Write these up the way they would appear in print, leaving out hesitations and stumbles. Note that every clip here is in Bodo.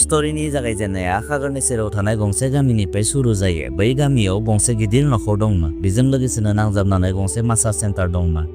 स्ट'रीनि जागायजेननाया खागोरनि सेराव थानाय गंसे गामिनिफ्राय सुरु जायो। बै गामियाव गंसे गिदिर नखर दंमोन। बेजों लोगोसेनो नांजाबनानै गंसे मासाज सेन्टार दंमोन।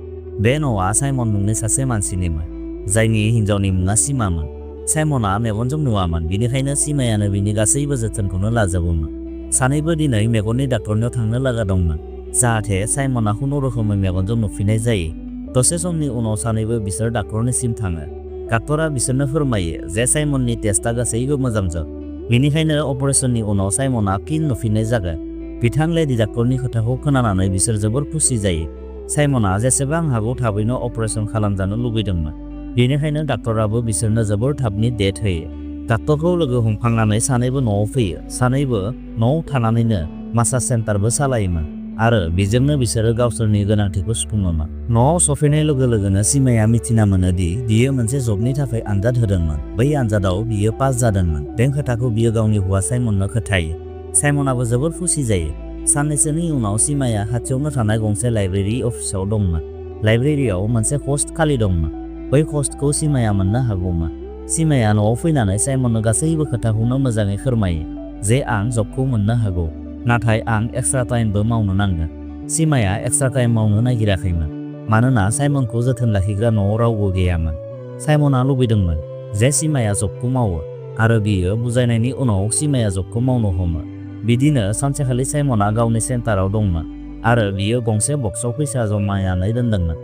बे न'आ साइमन मुंनि सासे मानसिनिमोन, जायनि हिनजावनि मुङा सीमामोन। साइमना मेगनजों नुवामोन, बेनिखायनो सीमायानो बिनि गासैबो जोथोनखौनो लाजोबोमोन। सानैबो दिनै मेगननि डाक्टरनियाव थांनो लागा दंमोन, जाहाथे साइमना खुनुरुखुमै मेगनजों नुफिननाय जायो। दसे समनि उनाव सानैबो बिसोर डाक्टरनिसिम थाङो। डाक्टरा बिसोरनो फोरमायो जे साइमननि टेस्टआ गासैबो मोजांजोब, बेनिखायनो अपारेशननि उनाव साइमना फिन नुफिननाय जागोन। बिथां लेडि डाक्टरनि खोथाखौ खोनानानै बिसोर जोबोर खुसि जायो। साइमना जेसेबां हागौ थाबैनो अपारेशन खालामजानो लुबैदोंमोन, बेनिखायनो डाक्टराबो बिसोरनो जोबोर थाबनि डेट होयो। डाक्टरखौ लोगो हमखांनानै सानैबो न'आव फैयो। सानैबो न'आव थानानैनो मासाज सेन्टारबो सालायोमोन आरो बेजोंनो बिसोरो गावसोरनि गोनांथिखौ सुफुङोमोन। न'आव सफैनाय लोगो लोगोनो सीमाया मिथिना मोनो दि बियो मोनसे जबनि थाखाय आनजाद होदोंमोन। बै आनजादाव बियो पास जादोंमोन। बे खोथाखौ बियो गावनि हौवा साइमननो खोन्थायो। साइमनाबो जोबोर खुसि जायो। साननैसोनि उनाव सीमाया खाथियावनो थानाय गंसे लाइब्रेरि अफिसाव दंमोन। लाइब्रेरियाव मोनसे पस्ट खालि दंमोन। बै पस्टखौ सीमाया मोननो हागौमोन। सीमाया न'आव फैनानै साइमननो गासैबो खोथाखौनो मोजाङै फोरमायो जे आं जबखौ मोननो हागौ, नाथाय आं एक्सट्रा टाइमबो मावनो नांगोन। सीमाया एक्सट्रा टाइम मावनो नागिराखैमोन, मानोना साइमनखौ जोथोन लाखिग्रा न'आव रावबो गैयामोन। साइमना लुबैदोंमोन जे सीमाया जबखौ मावो, आरो बियो बुजायनायनि उनाव सीमाया जबखौ मावनो हमो। बिदिनो सानसेखालि साइमना गावनि सेन्टाराव दंमोन आरो बियो गंसे बक्सआव फैसा जमायनानै दोनदोंमोन।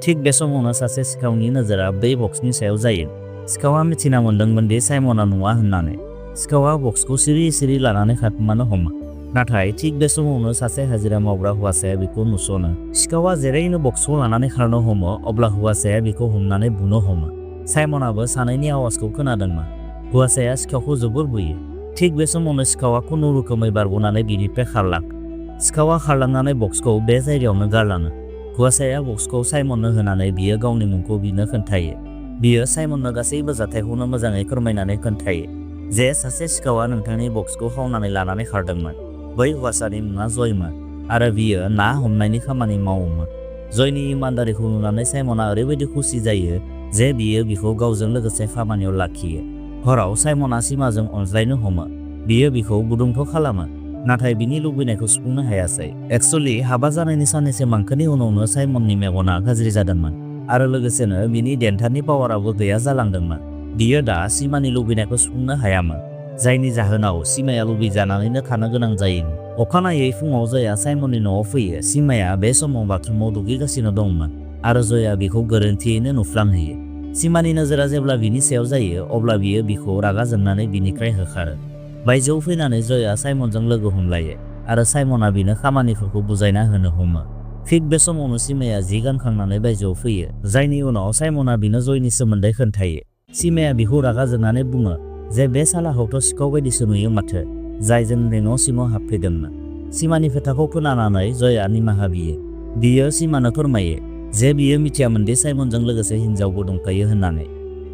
थिग बे समावनो सासे सिखावनि नोजोरा बै बक्सनि सायाव जायो। सिखावआ मिथिना मोनदोंमोन दि साइमना नुवा होननानै। सिखावआ बक्सखौ सिरि सिरि लानानै खारखोमानो हमो, नाथाय थिग बे समावनो सासे हाजिरा मावग्रा हौवासाया बिखौ नुसनो। सिखावआ जेरैनो बक्सखौ लानानै खारनो हमो, अब्ला हौवासाया बिखौ हमनानै बुनो हमो। साइमनाबो सानैनि आवाजखौ खोनादोंमोन। हौवासाया सिखावखौ जोबोर बुयो। थिग बे समावनो सिखावआ खुनुरुखुमै बारग'नानै बिनिफ्राय खारलाङो। सिखावआ खारलांनानै बक्सखौ बे जायगायावनो गारलाङो। हौवासाया बक्सखौ साइमननो होनानै बियो गावनि मुंखौ बिनो खोन्थायो। बियो साइमननो गासैबो जाथायखौनो मोजाङै फोरमायनानै खोन्थायो जे सासे सिखावआ नोंथांनि बक्सखौ खावनानै लानानै खारदोंमोन। बै हौवासानि मुङा जयमोन आरो बियो ना हमनायनि खामानि मावोमोन। जयनि इमानदारिखौ नुनानै साइमना ओरैबायदि खुसि जायो जे बियो बिखौ गावजों लोगोसे खामानियाव लाखियो। हराव साइमना सीमाजों अनज्लायनो हमो। बियो बिखौ गुदुंथ' खालामो, नाथाय बिनि लुबैनायखौ सुफुंनो हायासै। एक्चुअली हाबा जानायनि साननैसो मांखोनि उनावनो साइमननि मेगना गाज्रि जादोंमोन आरो लोगोसेनो बिनि देन्थानि पावाराबो गैया जालांदोंमोन। बियो दा सीमानि लुबैनायखौ सुफुंनो हायामोन, जायनि जाहोनाव सीमाया लुबैजानानैनो थानो गोनां जायोमोन। अखानायै फुङाव जया साइमननि न'आव फैयो। सीमाया बे समाव बाथरुमाव दुगैगासिनो दंमोन आरो जया बिखौ गोरोन्थियैनो नुफ्लांहोयो। सीमानि नोजोरा जेब्ला बिनि सायाव जायो, अब्ला बियो बिखौ रागा जोंनानै बिनिफ्राय होखारो। बायजोआव फैनानै जया साइमनजों लोगो हमलायो आरो साइमना बिनो खामानिफोरखौ बुजायना होनो हमो। थिग बे समावनो सीमाया जि गानखांनानै बायजोआव फैयो, जायनि उनाव साइमना बिनो जयनि सोमोन्दै खोन्थायो। सीमाया बिखौ रागा जोंनानै बुङो जे बे सालाखौथ' सिखाव बायदिसो नुयो माथो, जाय जोंनि न' सिङाव हाबफैदोंमोन। सीमानि खोथाखौ खोनानानै जयआ निमाहा बियो। बियो सीमानो फोरमायो जे बियो मिथियामोन दि साइमनजों लोगोसे हिनजावबो दंफायो होननानै।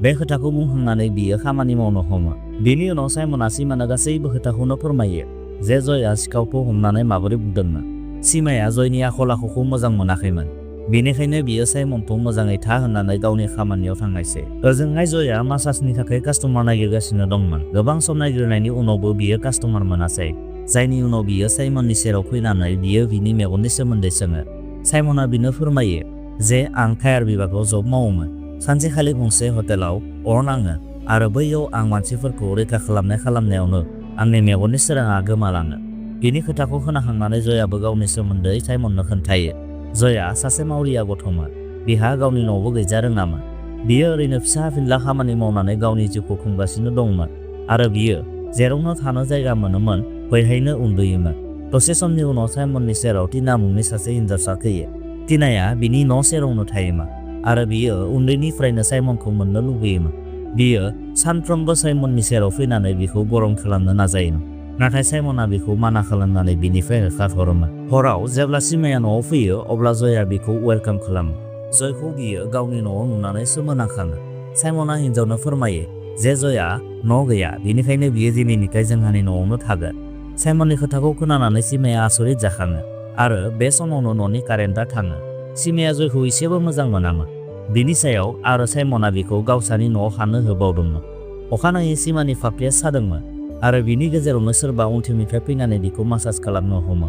बे खोथाखौ बुंखांनानै बियो खामानि मावनो हमो। बेनि उनाव साइमना सीमानो गासैबो खोथाखौनो फोरमायो जे जयआ सिखावखौ हमनानै माबोरै बुदोंमोन। सीमाया जयनि आखल आखुखौ मोजां मोनाखैमोन, बेनिखायनो बियो साइमनखौ मोजाङै था होननानै गावनि खामानियाव थांनायसै। ओजोंहाय जयआ मासाजनि थाखाय कास्टमार नागिरगासिनो दंमोन। गोबां सम नागिरनायनि उनावबो बियो कास्टमार मोनासै, जायनि उनाव बियो साइमननि सेराव फैनानै बियो बिनि मेगननि सोमोन्दै सोङो। साइमना बिनो फोरमायो जे आं फायार बिभागाव जब मावोमोन। सानसेखालि गंसे हटेलाव अर नाङो आरो बैयाव आं मानसिफोरखौ रैखा खालामनायावनो आंनि मेगननि सोराङा गोमालाङो। बिनि खोथाखौ खोनाखांनानै जयाबो गावनि सोमोन्दै साइमननो खोन्थायो। जया सासे मावरिया गथ'मोन। बिहा गावनि न'बो गैजा रोङामोन। बियो ओरैनो फिसा फिनला खामानि मावनानै गावनि जिउखौ खुंगासिनो दंमोन आरो बियो जेरावनो थानो जायगा मोनोमोन बैहायनो उन्दुयोमोन। दसे समनि उनाव साइमननि सेराव टिना मुंनि सासे हिनजावसा फैयो। टिनाया बिनि न' सेरावनो थायोमोन आरो बियो उन्दैनिफ्रायनो साइमनखौ मोननो लुबैयोमोन। बियो सानफ्रोमबो साइमननि सेराव फैनानै बिखौ गरम खालामनो नाजायोमोन, नाथाय साइमना बिखौ माना खालामनानै बिनिफ्राय होखारहरोमोन। हराव जेब्ला सीमाया न'आव फैयो, अब्ला जया बिखौ वेलकाम खालामो। जयखौ बियो गावनि न'आव नुनानै सोमोनांखाङो। साइमना हिनजावनो फोरमायो जे जया न' गैया, बेनिखायनो बियो दिनैनिफ्राय जोंहानि न'आवनो थागोन। साइमननि खोथाखौ खोनानानै सीमाया आसरित जाखाङो आरो बे समावनो न'नि कारेन्टआ थाङो। सीमाया जयखौ एसेबो मोजां मोनामोन। बिनि सायाव आरो साइमना बिखौ गावसानि न'आव थानो होबावदोंमोन। अखानायै सिमानि फाफ्लिया सादोंमोन आरो बिनि गेजेरावनो सोरबा उनथिंनिफ्राय फैनानै बिखौ मासाज खालामनो हमो।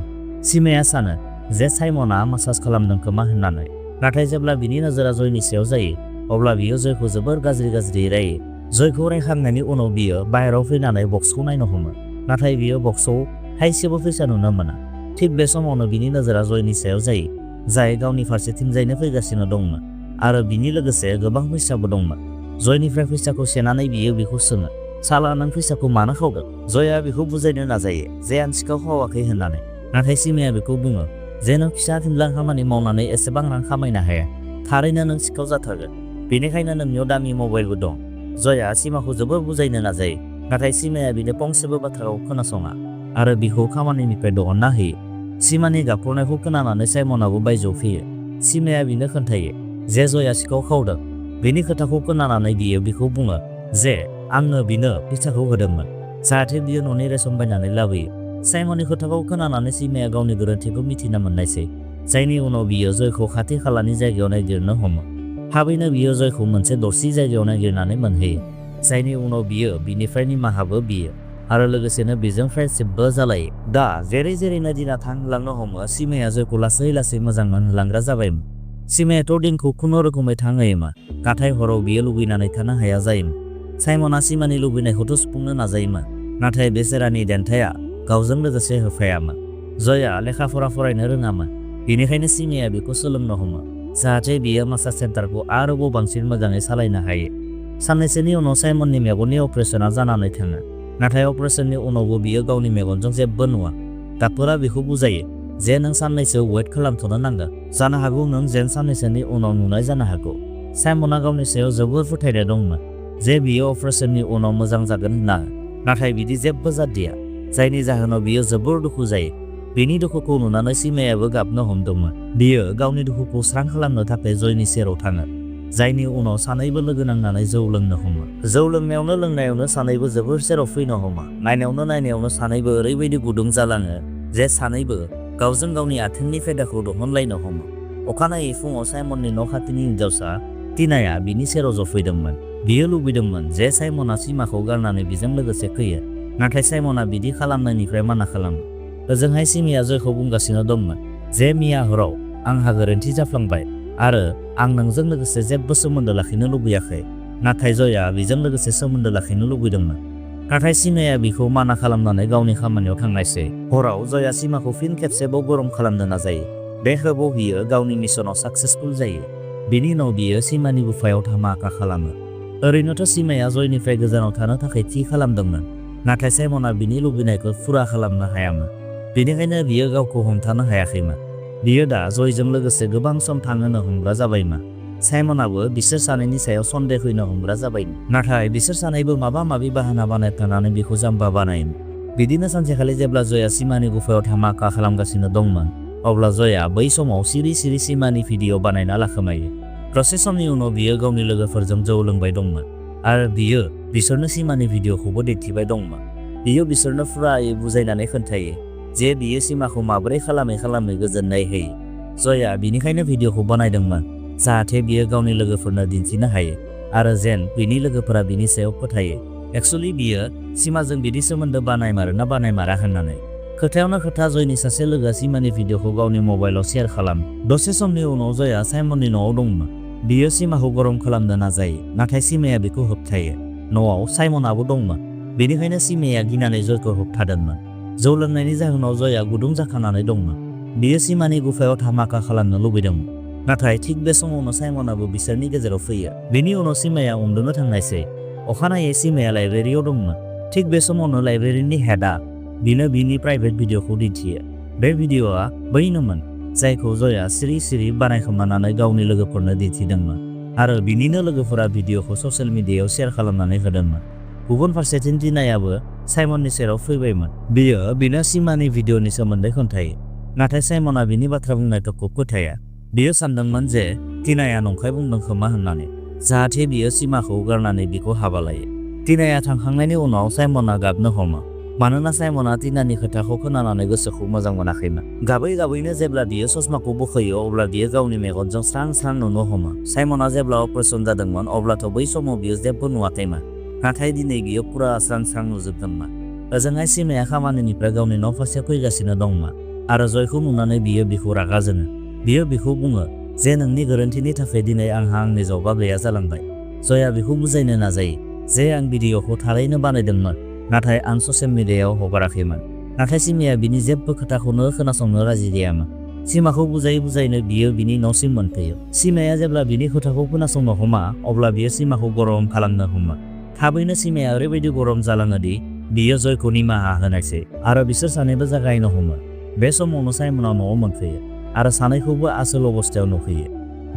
सिमाया सानो जे साइमनआ मासाज खालामदों खोमा होननानै, नाथाय जेब्ला बिनि नोजोरा जयनि सायाव जायो अब्ला बियो जयखौ जोबोर गाज्रि रायो। जयखौ रायखांनायनि उनाव बियो बाहेराव फैनानै बक्सखौ नायनो हमो, नाथाय बियो बक्सआव थाइसेबो फैसा नुनो मोना। थिग बे समावनो बिनि नोजोरा जयनि सायाव जायो, जाय गावनि फारसेथिंजायनो फैगासिनो दंमोन आरो बिनि लोगोसे गोबां फैसाबो दंमोन। जयनिफ्राय फैसाखौ सेनानै बियो बिखौ सोङो, साला नों फैसाखौ मानो खावदों? जयआ बिखौ बुजायनो नाजायो जे आं सिखाव खावाखै होननानै, नाथाय सिमाया बिखौ बुङो जे नों फिसा फिनला खामानि मावनानै एसेबां रां खामायनो हाया, थारैनो नों सिखाव जाथारगोन, बेनिखायनो नोंनियाव दामि मबाइलबो दं। जयआ सिमाखौ जोबोर बुजायनो नाजायो, नाथाय सिमाया बिनि फंसेबो बाथ्राखौ खोनासङा आरो बिखौ खामानिनिफ्राय दिहुनना होयो। सिमानि गाबख्रावनायखौ खोनानानै साइमनाबो बायजोआव फैयो। सिमाया बिनो खोन्थायो जे जयआ सिखाव खावदों। बेनि खोथाखौ खोनानानै बियो बिखौ बुङो जे आंनो बिनो फैसाखौ होदोंमोन जाहाथे बियो न'नि रेसन बायनानै लाबोयो। साइमननि खोथाखौ खोनानानै सिमाया गावनि गोरोन्थिखौ मिथिना मोननायसै, जायनि उनाव बियो जयखौ खाथि खालानि जायगायाव नागिरनो हमो। थाबैनो बियो जयखौ मोनसे दरसि जायगायाव नागिरनानै मोनहैयो, जायनि उनाव बियो बिनिफ्राय निमाहाबो बियो आरो लोगोसेनो बेजों फ्रेन्डशिपबो जालायो। दा जेरै जेरैनो दिना थांलांनो हमो सिमाया जयखौ लासै मोजां मोनलांग्रा जाबायमोन। सिमायाथ' दिनखौ खुनुरुखुमै थांहोयोमोन, नाथाय हराव बियो लुबैनानै थानो हाया जायोमोन। साइमना सिमानि लुबैनायखौथ' सुफुंनो नाजायोमोन, नाथाय बेसेरानि देन्थाया गावजों लोगोसे होफायामोन। जयआ लेखा फरायनो रोङामोन, बेनिखायनो सिमाया बिखौ सोलोंनो हमो जाहाथे बियो मासाज सेन्टारखौ आरोबाव बांसिन मोजाङै सालायनो हायो। साननैसोनि उनाव साइमननि मेगननि अपारेशना जानानै थाङो, नाथाय अपारेशननि उनावबो बियो गावनि मेगनजों जेबो नुवा। डाक्टरा बिखौ बुजायो जे नों साननैसो वेट खालामथ'नो नांगोन, जानो हागौ नों जेन साननैसोनि उनाव नुनाय जानो हागौ। साइमना गावनि सायाव जोबोर फोथायनाय दंमोन जे बियो अपारेशननि उनाव मोजां जागोन होनना, नाथाय बिदि जेबो जादिया, जायनि जाहोनाव बियो जोबोर दुखु जायो। बेनि दुखुखौ नुनानै सिमायाबो गाबनो हमदोंमोन। बियो गावनि दुखुखौ स्रां खालामनो थाखाय जयनि सेराव थाङो, जायनि उनाव सानैबो लोगो नांनानै जौ लोंनो हमो। जौ लोंनायावनो सानैबो जोबोर सेराव फैनो हमो। नायनायावनो सानैबो ओरैबायदि गुदुं जालाङो जे सानैबो गावजों गावनि आथिंनि फेदाखौ दिहुनलायनो हमो। अखानायै फुङाव साइमननि न' खाथिनि हिनजावसा टिनाया बिनि सेराव जफैदोंमोन। बियो लुबैदोंमन जे साइमना सिमाखौ गारनानै बिजों लोगोसे फैयो, नाथाय साइमना बिदि खालामनायनिफ्राय माना खालामो। ओजोंहाय सिमाया जयखौ बुंगासिनो दंमोन जे मिया हराव आंहा गोरोन्थि जाफ्लांबाय आरो आं नोंजों लोगोसे जेबो सोमोन्दो लाखिनो लुबैयाखै, नाथाय जयआ बेजों लोगोसे सोमोन्दो लाखिनो लुबैदोंमोन। नाथाय सिमाया बिखौ माना खालामनानै गावनि खामानियाव थांनायसै। हराव जयआ सिमाखौ फिन खेबसेबाव गरम खालामनो नाजायो। बे खेबाव बियो गावनि मिशनाव साक्सेसफुल जायो। बेनि उनाव बियो सिमानि गुफायाव धामाका खालामो। ओरैनोथ' सिमाया जयनिफ्राय गोजानाव थानो थाखाय थि खालामदोंमोन, नाथाय साइमना बिनि लुबैनायखौ फुरा खालामनो हायामोन, बेनिखायनो बियो गावखौ हमथानो हायाखैमोन। बियो दा जयजों लोगोसे गोबां सम थांहोनो हमग्रा जाबायमोन। साइमनाबो बिसोर सानैनि सायाव सन्देह फैनो हमग्रा जाबायमोन, नाथाय बिसोर सानैबो माबा माबि बाहाना बानायफ्लानानै बिखौ जाम्बा बानायोमोन। बिदिनो सानसेखालि जेब्ला जयआ सिमानि गुफायाव धामाका खालामगासिनो दंमोन, अब्ला जयआ बै समाव सिरि सिमानि भिडिअ बानायना लाखोमायो। दसे समनि उनाव बियो गावनि लोगोफोरजों जौ लोंबाय दंमोन आरो बियो बिसोरनो सिमानि भिडिअखौबो दिन्थिबाय दंमोन। बियो बिसोरनो फुरायै बुजायनानै खोन्थायो जे बियो सिमाखौ माबोरै खालामै गोजोननाय होयो। जयआ बिनिखायनो भिडिअखौ बानायदोंमोन जाहाथे बियो गावनि लोगोफोरनो दिन्थिनो हायो आरो जेन बिनि लोगोफोरा बिनि सायाव फोथायो एक्चुअली बियो सिमाजों बिदि सोमोन्दो बानायमारा होननानै। खोथायावनो खोथा जयनि सासे लोगोआ सिमानि भिडिअखौ गावनि मबाइलाव शेयार खालामो। दसे समनि उनाव जयआ साइमननि न'आव दंमोन। बियो सिमाखौ गरम खालामनो नाजायो, नाथाय सिमाया बेखौ होबथायो। न'आव साइमनाबो दंमोन, बेनिखायनो सिमाया गिनानै जयखौ होबथादोंमोन। जौ लोंनायनि जाहोनाव जयआ गुदुं जाखानानै दंमोन। बियो सिमानि गुफायाव धामाका खालामनो लुबैदोंमोन, नाथाय थिग बे समावनो साइमनाबो बिसोरनि गेजेराव फैयो। बेनि उनाव सिमाया उन्दुनो थांनायसै। अखानायै सिमाया लाइब्रेरियाव दंमोन। थिग बे समावनो लाइब्रेरिनि हेडआ बिनि प्राइभेट भिडिअखौ दिन्थियो। बे भिडिअआ बैनोमोन जायखौ जयआ सिरि बानायखोमानानै गावनि लोगोफोरनो दिन्थिदोंमोन आरो बिनिनो लोगोफोरा भिडिअखौ ससियेल मिडियायाव शेयार खालामनानै होदोंमोन। गुबुन फारसेथिं टिनायाबो साइमननि सेराव फैबायमोन। बिनो सिमानि भिडिअनि सोमोन्दै खोन्थायो, नाथाय साइमना बिनि बाथ्रा बुंनायखौ फोथाया। बियो सानदोंमोन जे टिनाया नंखाय बुंदों खोमा होननानै, जाहाथे बियो सिमाखौ गारनानै बिखौ हाबा लायो। टिनाया थांखांनायनि उनाव साइमना गाबनो हमो, मानोना साइमना टिनानि खोथाखौ खोनानानै गोसोखौ मोजां मोनाखैमोन। गाबैनो जेब्ला बियो ससमाखौ बोखोयो अब्ला बियो गावनि मेगनजों स्रां नुनो हमो। साइमना जेब्ला अपारेशन जादोंमोन अब्लाथ' बै समाव बियो जेबो नुवाखैमोन। नाथाय दिनै बियो पुरा स्रां स्रां नुजोबदोंमोन। ओजोंहाय सिमाया खामानिनिफ्राय गावनि न' फारसे फैगासिनो दंमोन आरो जयखौ नुनानै बियो बिखौ रागा जोङो। बियो बिखौ बुङो जे नोंनि गोरोन्थिनि थाखाय दिनै आंहा आंनि जबा गैया जालांबाय। जया बिखौ बुजायनो नाजायो जे आं भिडिअखौ थारैनो बानायदोंमोन नाथाय आं ससियेल मिडियायाव हगाराखैमोन। नाथाय सिमाया बिनि जेबो खोथाखौनो खोनासंनो राजि गैयामोन। सिमाखौ बुजायै बुजायैनो बियो बिनि न'सिम मोनफैयो। सिमाया जेब्ला बिनि खोथाखौ खोनासंनो हमा अब्ला बियो सिमाखौ गरम खालामनो हमो। थाबैनो सिमाया ओरैबायदि गरम जालाङो दि बियो जयखौ निमाहा होनायसै आरो बिसोर सानैबो जागायनो हमो। बे समावनो साइमनआ न'आव मोनफैयो आरो सानैखौबो आसोल अबस्थायाव नुफैयो।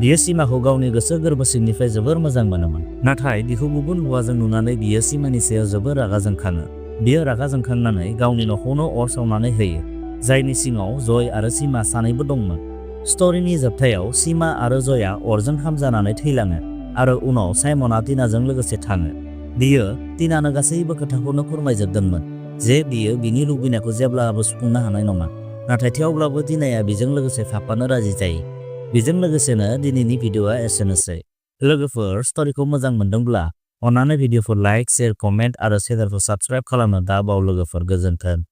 बियो सिमाखौ गावनि गोसो गोरबो सिंनिफ्राय जोबोर मोजां मोनोमोन। नाथाय बिखौ गुबुन हौवाजों नुनानै बियो सिमानि सायाव जोबोर रागा जोंखाङो। बियो रागा जोंखांनानै गावनि न'खौनो अर सावनानै होयो, जायनि सिङाव जय आरो सिमा सानैबो दंमोन। स्ट'रीनि जोबथायाव सिमा आरो जया अरजों खामजानानै थैलाङो आरो उनाव साइमनआ टिनाजों लोगोसे थाङो। बियो टिनानो गासैबो खोथाखौनो फोरमायजोबदोंमोन जे बियो बिनि लुबैनायखौ जेब्लाबो सुफुंनो हानाय नङा। नाथाय थेवब्लाबो टिनाया बेजों लोगोसे थाफानो राजि जायो। बेजों लोगोसेनो दिनैनि भिडिअआ एसेनोसै। लोगोफोर, स्ट'रीखौ मोजां मोनदोंब्ला अन्नानै भिडिअखौ लाइक, शेयार, कमेन्ट आरो चेनेलखौ साबस्क्राइब खालामनो दा बाव लोगोफोर। गोजोन्थों।